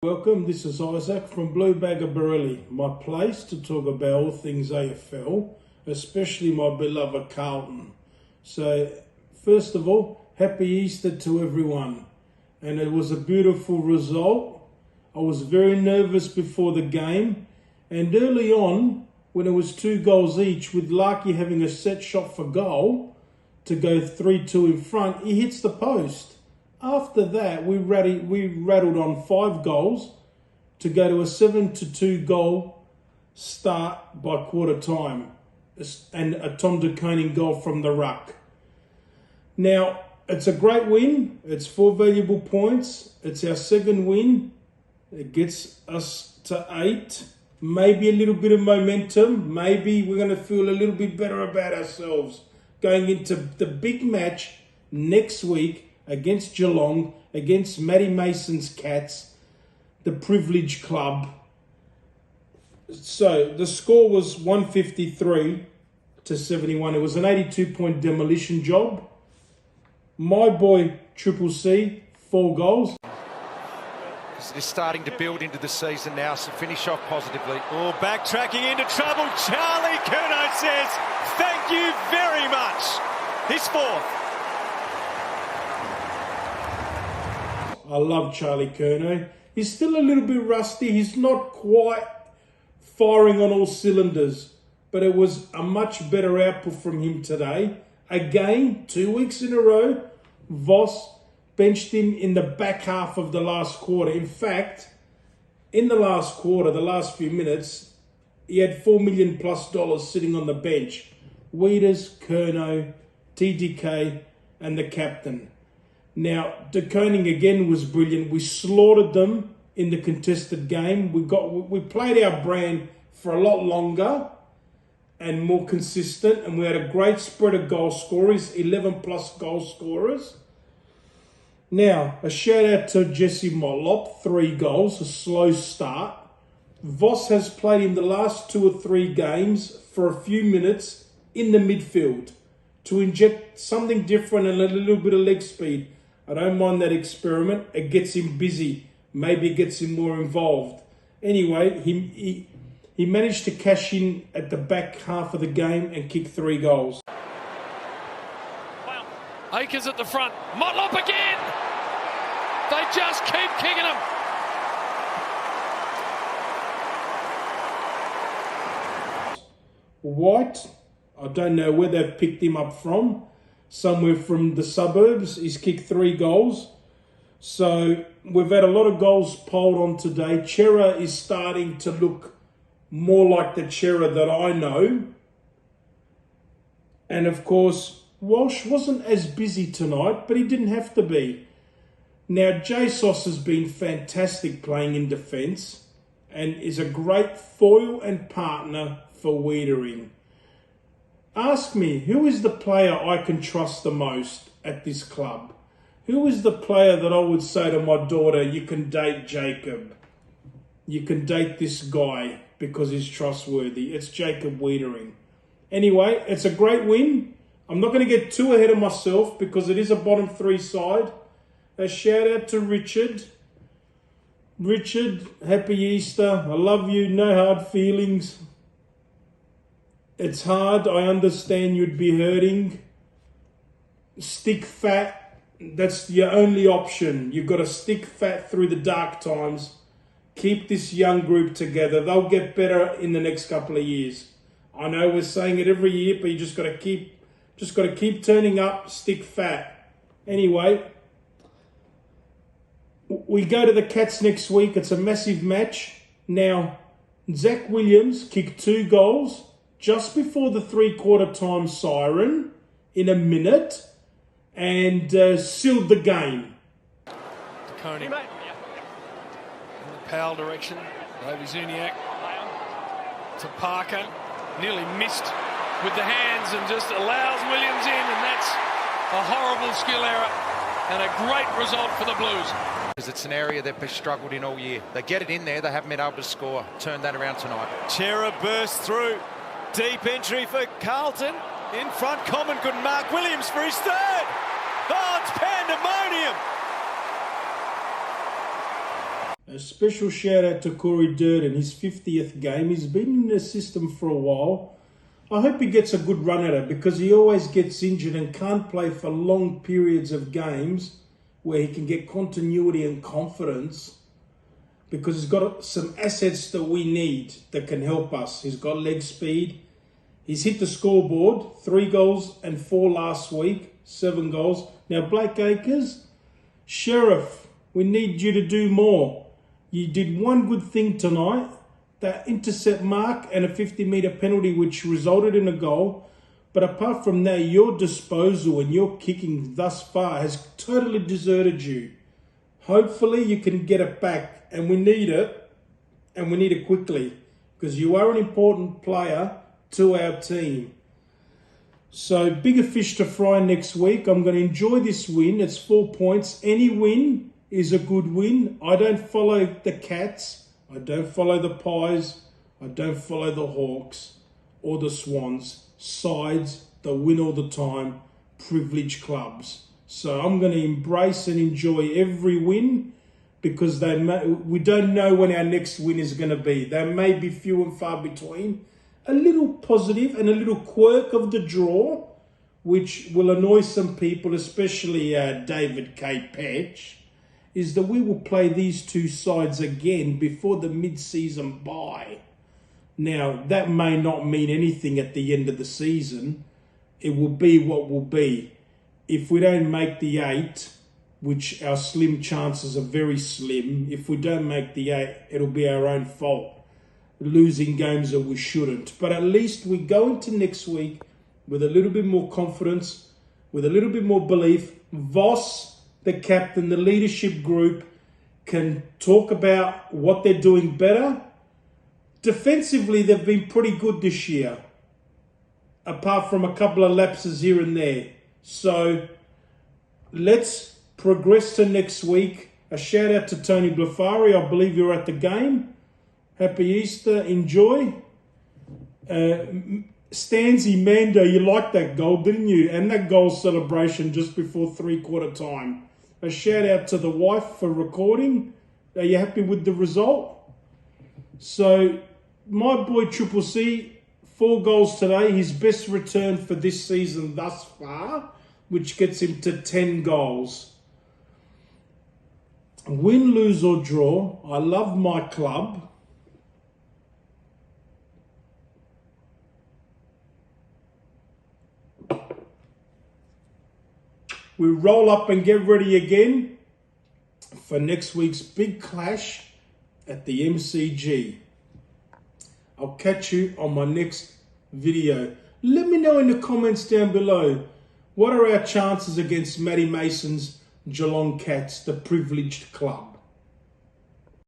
Welcome, this is Isaac from Blue Bagger Bareilly, my place to talk about all things AFL, especially my beloved Carlton. So, first of all, happy Easter to everyone. And it was a beautiful result. I was very nervous before the game. And early on, when it was 2 goals each, with Larky having a set shot for goal to go 3-2 in front, he hits the post. After that, we rattled on 5 goals to go to a 7-2 goal start by quarter time, and a Tom De Koning goal from the ruck. Now, it's a great win. It's 4 valuable points. It's our second win. It gets us to 8. Maybe a little bit of momentum. Maybe we're going to feel a little bit better about ourselves going into the big match next week against Geelong, against Matty Mason's Cats, the Privilege Club. So the score was 153-71. It was an 82-point demolition job. My boy Triple C, 4 goals. It's starting to build into the season now, so finish off positively. Oh, backtracking into trouble. Charlie Curnow says, thank you very much. His 4th. I love Charlie Curnow. He's still a little bit rusty. He's not quite firing on all cylinders, but it was a much better output from him today. Again, 2 weeks in a row, Voss benched him in the back half of the last quarter. In fact, in the last quarter, the last few minutes, he had $4 million plus sitting on the bench. Weeders, Curnow, TDK, and the captain. Now, De Koning again was brilliant. We slaughtered them in the contested game. We played our brand for a lot longer and more consistent, and we had a great spread of goal scorers, 11 plus goal scorers. Now, a shout out to Jesse Motlop, 3 goals, a slow start. Voss has played in the last 2 or 3 games for a few minutes in the midfield to inject something different and a little bit of leg speed. I don't mind that experiment. It gets him busy. Maybe it gets him more involved. Anyway, he managed to cash in at the back half of the game and kick 3 goals. Well, Akers at the front. Motlop again! They just keep kicking him. White, I don't know where they've picked him up from. Somewhere from the suburbs. He's kicked 3 goals. So we've had a lot of goals polled on today. Chera is starting to look more like the Chera that I know. And of course, Walsh wasn't as busy tonight, but he didn't have to be. Now, JSOS has been fantastic playing in defence and is a great foil and partner for Wiedering. Ask me, who is the player I can trust the most at this club? Who is the player that I would say to my daughter, you can date Jacob? You can date this guy because he's trustworthy. It's Jacob Wiedering. Anyway, it's a great win. I'm not going to get too ahead of myself because it is a bottom 3 side. A shout out to Richard. Richard, happy Easter. I love you. No hard feelings. It's hard. I understand you'd be hurting. Stick fat. That's your only option. You've got to stick fat through the dark times. Keep this young group together. They'll get better in the next couple of years. I know we're saying it every year, but you just got to keep turning up. Stick fat. Anyway, we go to the Cats next week. It's a massive match. Now, Zach Williams kicked 2 goals just before the 3/4 time siren in a minute and sealed the game. De Koning in the Powell direction. Over Zuniac to Parker. Nearly missed with the hands and just allows Williams in, and that's a horrible skill error and a great result for the Blues. Because it's an area they've struggled in all year. They get it in there, they haven't been able to score. Turn that around tonight. Chera burst through. Deep entry for Carlton. In front, Common couldn't mark Williams for his 3rd. Oh, it's pandemonium. A special shout out to Corey Durden, his 50th game. He's been in the system for a while. I hope he gets a good run at it because he always gets injured and can't play for long periods of games where he can get continuity and confidence because he's got some assets that we need that can help us. He's got leg speed. He's hit the scoreboard, 3 goals and 4 last week, 7 goals. Now, Blake Acres, Sheriff, we need you to do more. You did one good thing tonight, that intercept mark and a 50-metre penalty which resulted in a goal. But apart from that, your disposal and your kicking thus far has totally deserted you. Hopefully you can get it back, and we need it, and we need it quickly because you are an important player to our team. So bigger fish to fry next week. I'm going to enjoy this win. It's 4 points. Any win is a good win. I don't follow the Cats. I don't follow the Pies. I don't follow the Hawks or the Swans. Sides that win all the time. Privileged clubs. So I'm going to embrace and enjoy every win because we don't know when our next win is going to be. They may be few and far between. A little positive and a little quirk of the draw, which will annoy some people, especially David K. Patch, is that we will play these two sides again before the mid-season bye. Now, that may not mean anything at the end of the season. It will be what will be. If we don't make the 8, which our slim chances are very slim, if we don't make the 8, it'll be our own fault. Losing games that we shouldn't. But at least we go into next week with a little bit more confidence, with a little bit more belief. Voss, the captain, the leadership group can talk about what they're doing better. Defensively, they've been pretty good this year, apart from a couple of lapses here and there. So let's progress to next week. A shout out to Tony Blafari. I believe you're at the game. Happy Easter. Enjoy. Stanzi Mando, you liked that goal, didn't you? And that goal celebration just before 3/4 time. A shout out to the wife for recording. Are you happy with the result? So, my boy Triple C, 4 goals today. His best return for this season thus far, which gets him to 10 goals. Win, lose or draw, I love my club. We roll up and get ready again for next week's big clash at the MCG. I'll catch you on my next video. Let me know in the comments down below, what are our chances against Matty Mason's Geelong Cats, the privileged club?